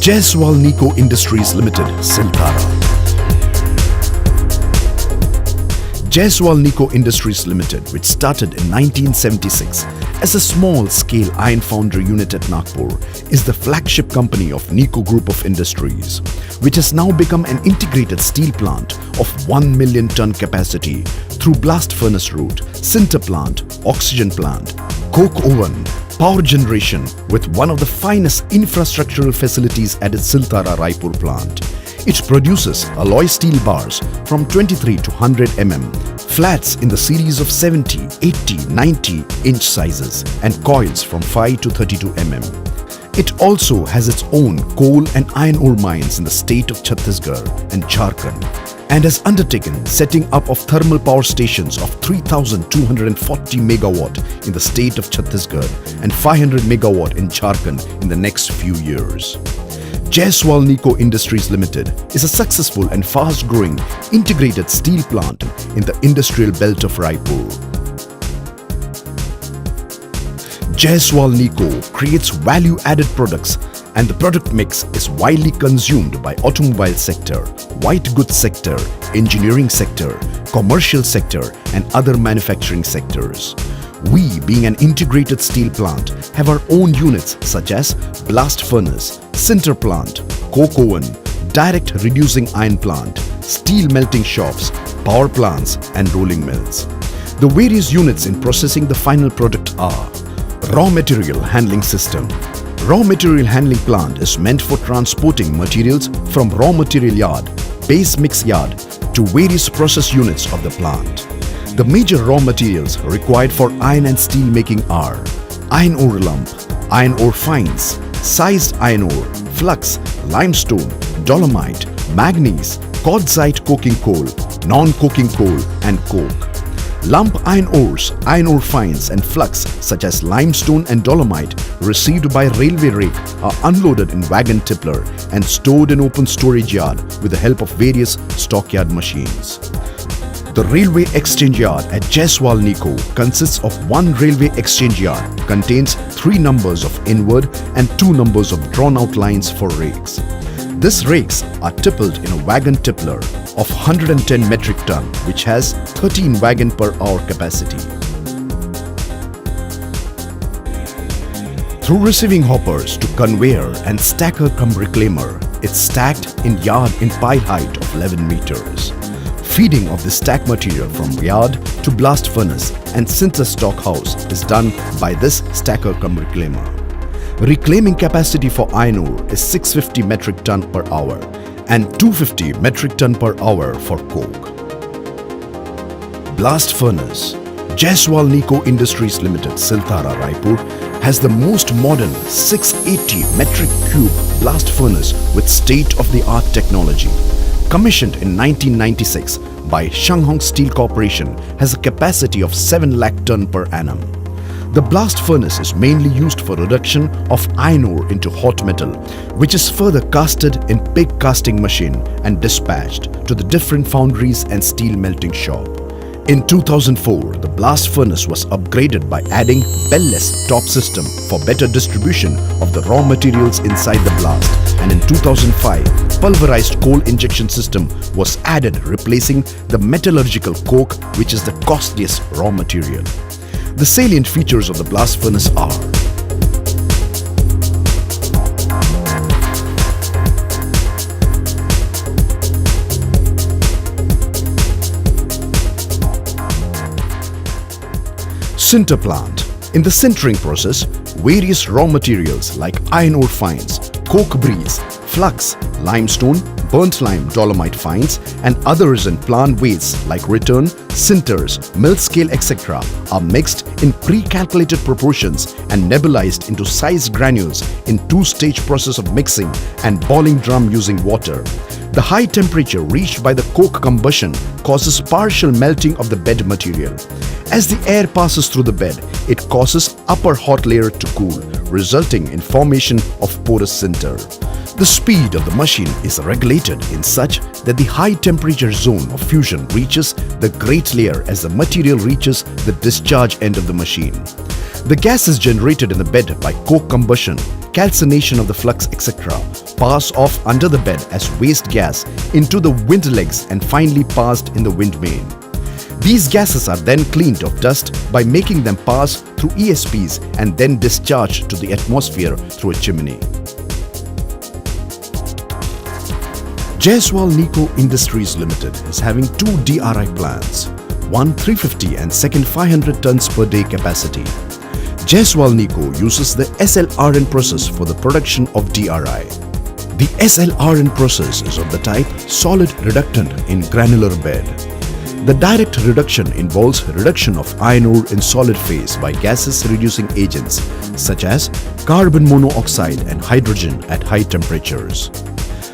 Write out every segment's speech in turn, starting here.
Neco Industries Limited, Siltara. Neco Industries Limited, which started in 1976 as a small-scale iron foundry unit at Nagpur, is the flagship company of Neco Group of Industries, which has now become an integrated steel plant of 1 million ton capacity through blast furnace route, sinter plant, oxygen plant, coke oven, power generation, with one of the finest infrastructural facilities at its Siltara Raipur plant. It produces alloy steel bars from 23 to 100 mm, flats in the series of 70, 80, 90 inch sizes, and coils from 5 to 32 mm. It also has its own coal and iron ore mines in the state of Chhattisgarh and Jharkhand, and has undertaken setting up of thermal power stations of 3,240 megawatt in the state of Chhattisgarh and 500 megawatt in Jharkhand in the next few years. Neco Industries Limited is a successful and fast-growing integrated steel plant in the industrial belt of Raipur. Neco creates value-added products, and the product mix is widely consumed by automobile sector, white goods sector, engineering sector, commercial sector, and other manufacturing sectors. We, being an integrated steel plant, have our own units such as blast furnace, sinter plant, coke oven, direct reducing iron plant, steel melting shops, power plants, and rolling mills. The various units in processing the final product are: raw material handling system. Raw material handling plant is meant for transporting materials from raw material yard, base mix yard to various process units of the plant. The major raw materials required for iron and steel making are iron ore lump, iron ore fines, sized iron ore, flux, limestone, dolomite, manganese, quartzite coking coal, non-coking coal, and coke. Lump iron ores, iron ore fines, and flux such as limestone and dolomite received by railway rake are unloaded in wagon tippler and stored in open storage yard with the help of various stockyard machines. The railway exchange yard at Neco consists of one railway exchange yard, contains 3 numbers of inward and 2 numbers of drawn-out lines for rakes. These rakes are tippled in a wagon tippler of 110 metric ton, which has 13 wagon per hour capacity. Through receiving hoppers to conveyor and stacker cum reclaimer, it's stacked in yard in pile height of 11 meters. Feeding of the stack material from yard to blast furnace and sinter stock house is done by this stacker cum reclaimer. Reclaiming capacity for iron ore is 650 metric ton per hour and 250 metric ton per hour for coke. Blast furnace. Neco Industries Limited, Siltara, Raipur has the most modern 680 metric cube blast furnace with state-of-the-art technology. Commissioned in 1996 by Shanghong Steel Corporation, has a capacity of 7 lakh ton per annum. The blast furnace is mainly used for reduction of iron ore into hot metal, which is further casted in pig casting machine and dispatched to the different foundries and steel melting shop. In 2004, the blast furnace was upgraded by adding bell-less top system for better distribution of the raw materials inside the blast, and in 2005, pulverized coal injection system was added, replacing the metallurgical coke, which is the costliest raw material. The salient features of the blast furnace are: sinter plant. In the sintering process, various raw materials like iron ore fines, coke breeze, flux, limestone, burnt lime, dolomite fines, and others in plant wastes like return, sinters, mill scale, etc. are mixed in pre-calculated proportions and nebulized into sized granules in 2-stage process of mixing and boiling drum using water. The high temperature reached by the coke combustion causes partial melting of the bed material. As the air passes through the bed, it causes upper hot layer to cool, resulting in formation of porous sinter. The speed of the machine is regulated in such that the high temperature zone of fusion reaches the grate layer as the material reaches the discharge end of the machine. The gas is generated in the bed by coke combustion, calcination of the flux, etc., pass off under the bed as waste gas into the wind legs and finally passed in the wind main. These gases are then cleaned of dust by making them pass through ESPs and then discharged to the atmosphere through a chimney. Jaiswal Neco Industries Limited is having two DRI plants, one 350 and second 500 tons per day capacity. Jaiswal Neco uses the SLRN process for the production of DRI. The SLRN process is of the type solid reductant in granular bed. The direct reduction involves reduction of iron ore in solid phase by gases reducing agents such as carbon monoxide and hydrogen at high temperatures.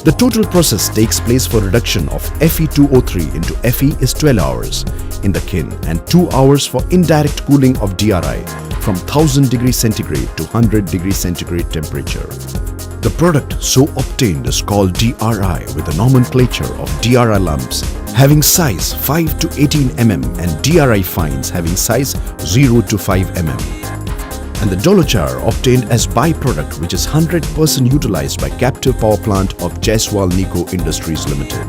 The total process takes place for reduction of Fe2O3 into Fe is 12 hours in the kiln and 2 hours for indirect cooling of DRI from 1000 degrees centigrade to 100 degrees centigrade temperature. The product so obtained is called DRI with a nomenclature of DRI lumps having size 5 to 18 mm and DRI fines having size 0 to 5 mm. And the dolochar obtained as byproduct which is 100% utilized by captive power plant of Jaiswal Neco Industries Limited.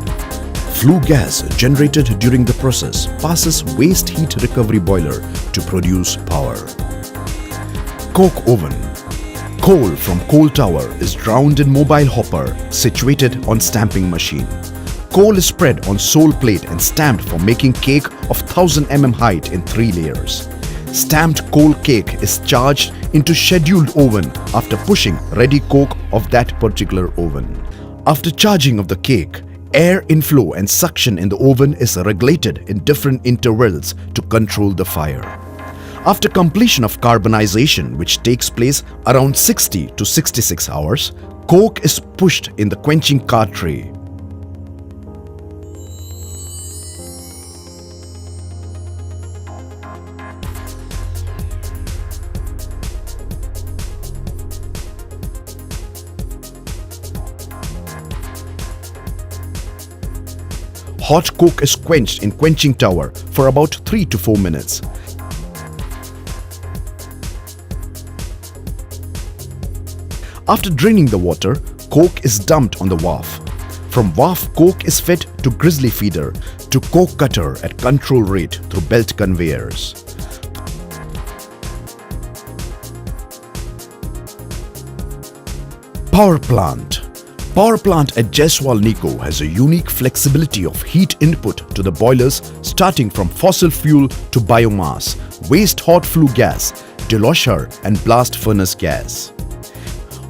Flue gas generated during the process passes waste heat recovery boiler to produce power. Coke oven. Coal from coal tower is drowned in mobile hopper situated on stamping machine. Coal is spread on sole plate and stamped for making cake of 1000 mm height in 3 layers. Stamped coal cake is charged into scheduled oven after pushing ready coke of that particular oven. After charging of the cake, air inflow and suction in the oven is regulated in different intervals to control the fire. After completion of carbonization, which takes place around 60 to 66 hours, coke is pushed in the quenching cart tray. Hot coke is quenched in quenching tower for about 3 to 4 minutes. After draining the water, coke is dumped on the wharf. From wharf, coke is fed to grizzly feeder to coke cutter at control rate through belt conveyors. Power plant. Power plant at Jaiswal Neco has a unique flexibility of heat input to the boilers starting from fossil fuel to biomass, waste hot flue gas, dolochar and blast furnace gas.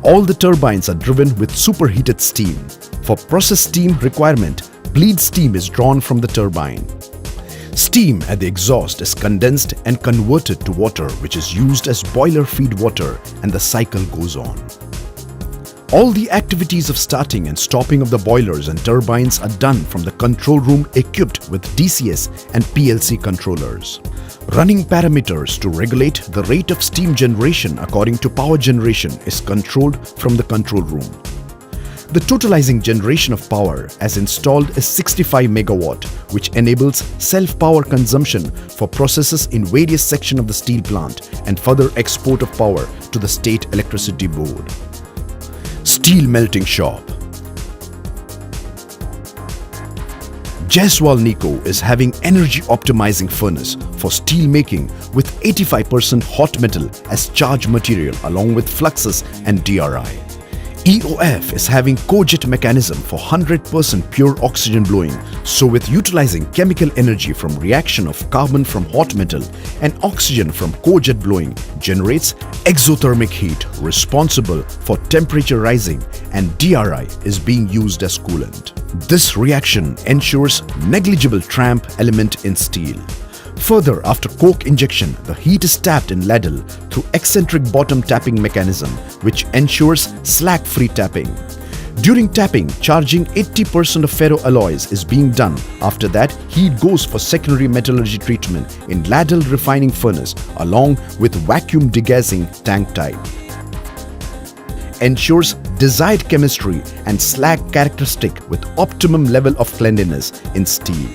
All the turbines are driven with superheated steam. For process steam requirement, bleed steam is drawn from the turbine. Steam at the exhaust is condensed and converted to water which is used as boiler feed water and the cycle goes on. All the activities of starting and stopping of the boilers and turbines are done from the control room equipped with DCS and PLC controllers. Running parameters to regulate the rate of steam generation according to power generation is controlled from the control room. The totalizing generation of power as installed is 65 megawatt, which enables self-power consumption for processes in various sections of the steel plant and further export of power to the State Electricity Board. Steel melting shop. Jaiswal Neco is having energy optimizing furnace for steel making with 85% hot metal as charge material along with fluxes and DRI. EOF is having cojet mechanism for 100% pure oxygen blowing, so with utilizing chemical energy from reaction of carbon from hot metal and oxygen from cojet blowing generates exothermic heat responsible for temperature rising and DRI is being used as coolant. This reaction ensures negligible tramp element in steel. Further, after coke injection, the heat is tapped in ladle through eccentric bottom tapping mechanism which ensures slack-free tapping. During tapping, charging 80% of ferroalloys is being done. After that, heat goes for secondary metallurgy treatment in ladle refining furnace along with vacuum degassing tank type. Ensures desired chemistry and slag characteristic with optimum level of cleanliness in steel.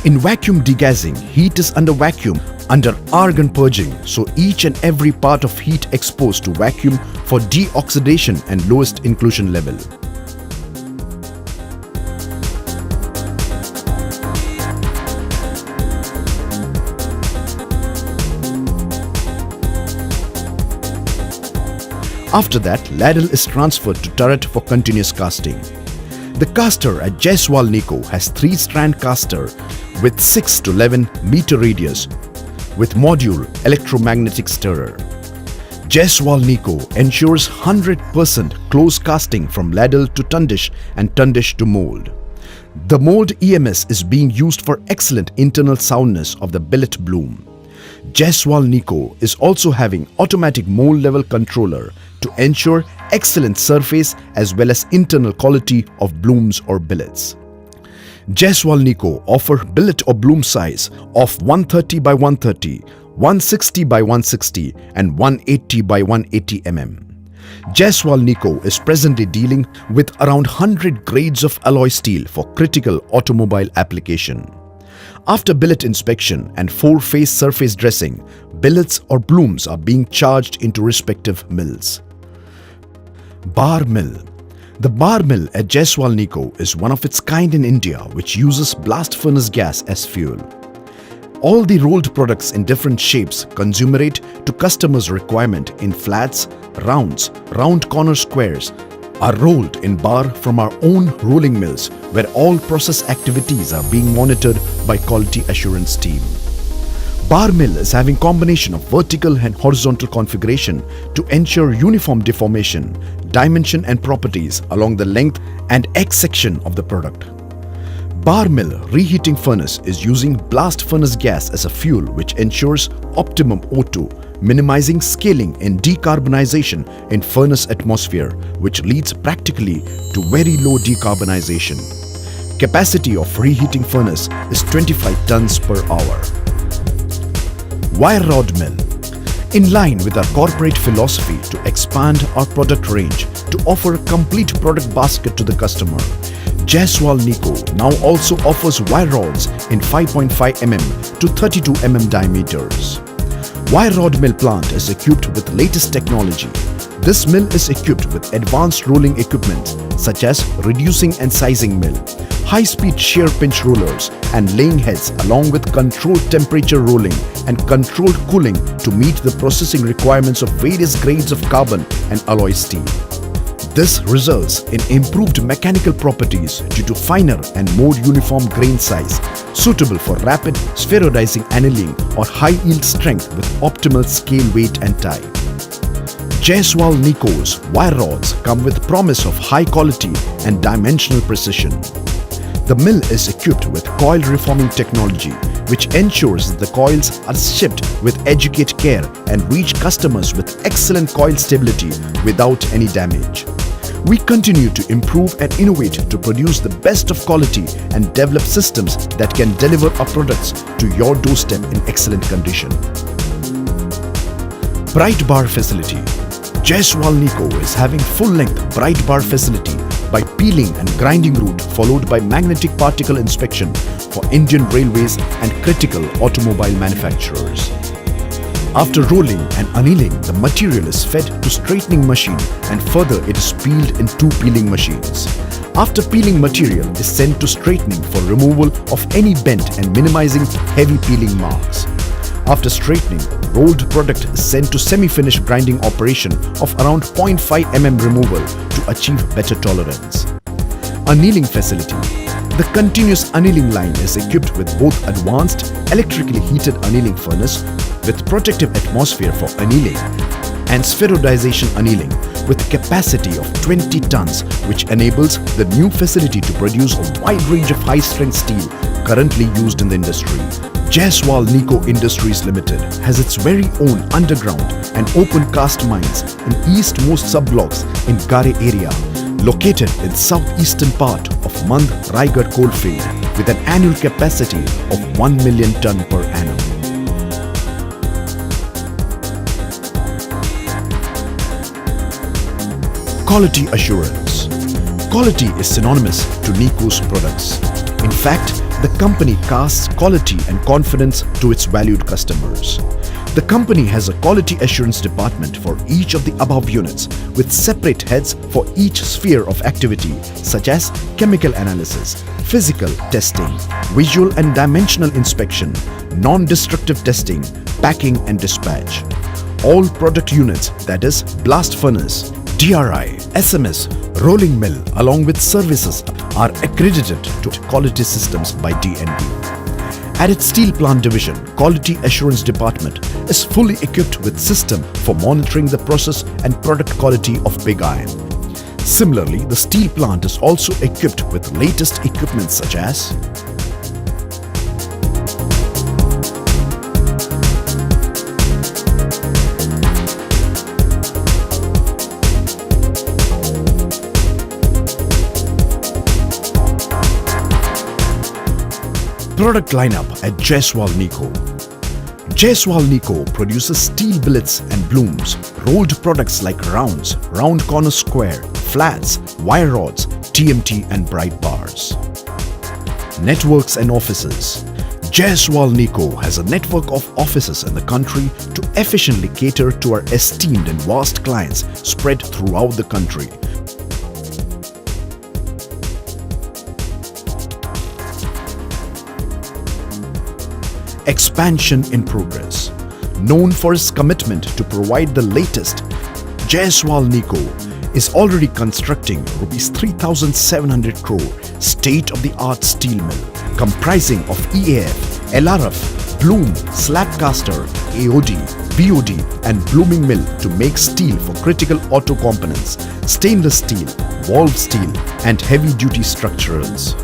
In vacuum degassing, heat is under vacuum under argon purging, so each and every part of heat exposed to vacuum for deoxidation and lowest inclusion level. After that, ladle is transferred to turret for continuous casting. The caster at Jaiswal Neco has 3-strand caster with 6 to 11 meter radius with module electromagnetic stirrer. Jaiswal Neco ensures 100% close casting from ladle to tundish and tundish to mold. The mold EMS is being used for excellent internal soundness of the billet bloom. Jaiswal Neco is also having automatic mold level controller to ensure excellent surface as well as internal quality of blooms or billets. Jaiswal Neco offer billet or bloom size of 130 by 130, 160 by 160 and 180 by 180 mm. Jaiswal Neco is presently dealing with around 100 grades of alloy steel for critical automobile application. After billet inspection and 4-phase surface dressing, billets or blooms are being charged into respective mills. Bar mill. The bar mill at Jaiswal Neco is one of its kind in India which uses blast furnace gas as fuel. All the rolled products in different shapes consumerate to customers' requirement in flats, rounds, round corner squares are rolled in bar from our own rolling mills where all process activities are being monitored by quality assurance team. Bar mill is having combination of vertical and horizontal configuration to ensure uniform deformation, dimension and properties along the length and X section of the product. Bar mill reheating furnace is using blast furnace gas as a fuel which ensures optimum O2, minimizing scaling and decarbonization in furnace atmosphere, which leads practically to very low decarbonization. Capacity of reheating furnace is 25 tons per hour. Wire rod mill. In line with our corporate philosophy to expand our product range to offer a complete product basket to the customer, Jaiswal Neco now also offers wire rods in 5.5 mm to 32 mm diameters. Wire rod mill plant is equipped with latest technology. This mill is equipped with advanced rolling equipment such as reducing and sizing mill, high-speed shear pinch rollers and laying heads along with controlled temperature rolling and controlled cooling to meet the processing requirements of various grades of carbon and alloy steel. This results in improved mechanical properties due to finer and more uniform grain size, suitable for rapid spheroidizing annealing or high yield strength with optimal scale weight and type. Jaiswal Neco's wire rods come with promise of high quality and dimensional precision. The mill is equipped with coil reforming technology, which ensures that the coils are shipped with educated care and reach customers with excellent coil stability without any damage. We continue to improve and innovate to produce the best of quality and develop systems that can deliver our products to your doorstep in excellent condition. Bright bar facility. Jaiswal Neco is having full-length bright bar facility by peeling and grinding route followed by magnetic particle inspection for Indian railways and critical automobile manufacturers. After rolling and annealing, the material is fed to straightening machine and further it is peeled in 2 peeling machines. After peeling, material is sent to straightening for removal of any bent and minimizing heavy peeling marks. After straightening, rolled product is sent to semi-finished grinding operation of around 0.5 mm removal to achieve better tolerance. Annealing facility. The continuous annealing line is equipped with both advanced electrically heated annealing furnace with protective atmosphere for annealing and spheroidization annealing with capacity of 20 tons, which enables the new facility to produce a wide range of high-strength steel currently used in the industry. Jaiswal Neco Industries Limited has its very own underground and open cast mines in eastmost sub-blocks in Gare area, located in southeastern part of Mandh Raigad coalfield with an annual capacity of 1 million ton per annum. Quality assurance. Quality is synonymous to Neco's products. In fact, The company casts quality and confidence to its valued customers. The company has a quality assurance department for each of the above units with separate heads for each sphere of activity such as chemical analysis, physical testing, visual and dimensional inspection, non-destructive testing, packing and dispatch. All product units, that is blast furnace, DRI, SMS, rolling mill along with services are accredited to quality systems by DNV. At its steel plant division, Quality Assurance Department is fully equipped with system for monitoring the process and product quality of pig iron. Similarly, the steel plant is also equipped with latest equipment such as product lineup at Jaiswal Neco. Jaiswal Neco produces steel billets and blooms, rolled products like rounds, round corner square, flats, wire rods, TMT and bright bars. Networks and offices. Jaiswal Neco has a network of offices in the country to efficiently cater to our esteemed and vast clients spread throughout the country. Expansion in progress. Known for its commitment to provide the latest, Jaiswal Neco is already constructing Rs 3,700 crore state-of-the-art steel mill comprising of EAF, LRF, bloom, slab caster, AOD, BOD and blooming mill to make steel for critical auto components, stainless steel, valve steel and heavy-duty structurals.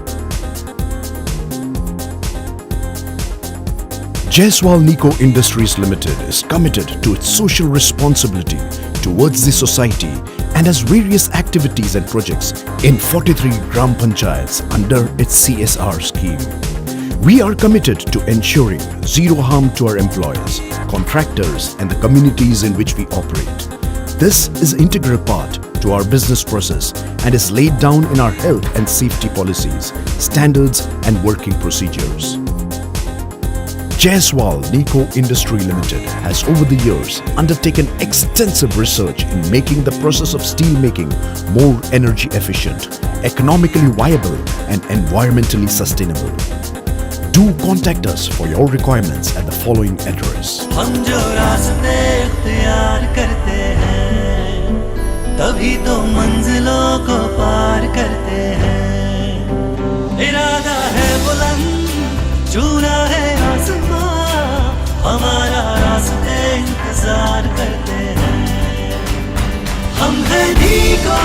Jaiswal Neco Industries Limited is committed to its social responsibility towards the society and has various activities and projects in 43 Gram Panchayats under its CSR scheme. We are committed to ensuring zero harm to our employees, contractors and the communities in which we operate. This is an integral part to our business process and is laid down in our health and safety policies, standards and working procedures. Jaiswal Neco Industry Limited has over the years undertaken extensive research in making the process of steel making more energy efficient, economically viable and environmentally sustainable. Do contact us for your requirements at the following address. हम जो रास्ते इख्तियार करते हैं, तभी तो मंजिलों को पार करते हैं। इरादा है बुलंद, चूना है आसमां, हमारा रास्ते इंतजार करते हैं। हम हैं नीको